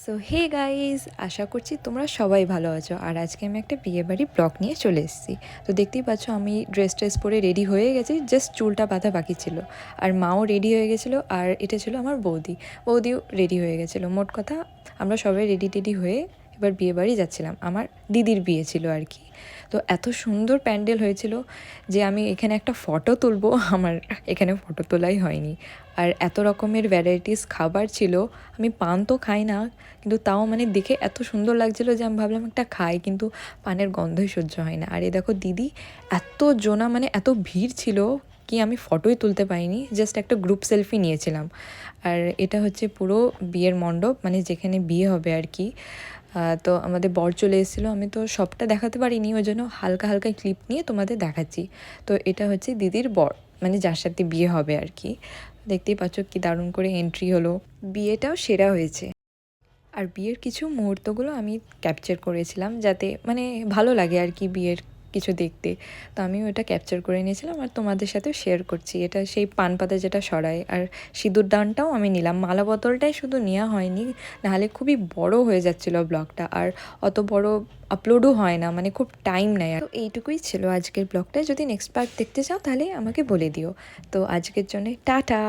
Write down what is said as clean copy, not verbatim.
So hey guys, আশা করছি তোমরা সবাই ভালো আছো। আর আজকে আমি একটা বিয়েবাড়ি ব্লগ নিয়ে চলে এসেছি। তো দেখতেই পাচ্ছ আমি ড্রেস পরে রেডি হয়ে গেছি, জাস্ট চুলটা বাঁধা বাকি ছিল। আর মাও রেডি হয়ে গেছিলো, আর এটা ছিল আমার বৌদিও রেডি হয়ে গেছিলো। মোট কথা আমরা সবাই রেডি হয়ে এবার বিয়েবাড়ি যাচ্ছিলাম। আমার দিদির বিয়ে ছিল আর কি। তো এত সুন্দর প্যান্ডেল হয়েছিল যে আমি এখানে একটা ফটো তুলবো, আমার এখানে ফটো তোলাই হয়নি। আর এত রকমের ভ্যারাইটিস খাবার ছিল। আমি পান তো খাই না, কিন্তু তাও মানে দেখে এত সুন্দর লাগছিলো যে আমি ভাবলাম একটা খাই, কিন্তু পানের গন্ধই সহ্য হয় না। আর এই দেখো দিদি, এত জনা মানে এত ভিড় ছিল কি আমি ফটোই তুলতে পাইনি, জাস্ট একটা গ্রুপ সেলফি নিয়েছিলাম। আর এটা হচ্ছে পুরো বিয়ের মণ্ডপ, মানে যেখানে বিয়ে হবে আর কি। তো আমাদের বর চলে এসেছিলো, আমি তো সবটা দেখাতে পারিনি, ওই জন্য হালকা হালকা ক্লিপ নিয়ে তোমাদের দেখাচ্ছি। তো এটা হচ্ছে দিদির বর, মানে যার সাথে বিয়ে হবে আর কি। দেখতেই পাচ্ছ কি দারুণ করে এন্ট্রি হলো, বিয়েটাও সেরা হয়েছে। আর বিয়ের কিছু মুহূর্তগুলো আমি ক্যাপচার করেছিলাম, যাতে মানে ভালো লাগে আর কি বিয়ের কিছু দেখতে। তো আমিও এটা ক্যাপচার করে নিয়েছিলাম আর তোমাদের সাথেও শেয়ার করছি। এটা সেই পান পাতা যেটা সরায়, আর সিঁদুর দানটাও আমি নিলাম, মালা বোতলটাই শুধু নেওয়া হয়নি, নাহলে খুবই বড় হয়ে যাচ্ছিল ব্লগটা, আর অত বড় আপলোডও হয় না, মানে খুব টাইম নেয়। তো এইটুকুই ছিল আজকের ব্লগটা। যদি নেক্সট পার্ট দেখতে চাও তাহলে আমাকে বলে দিও। তো আজকের জন্য টাটা।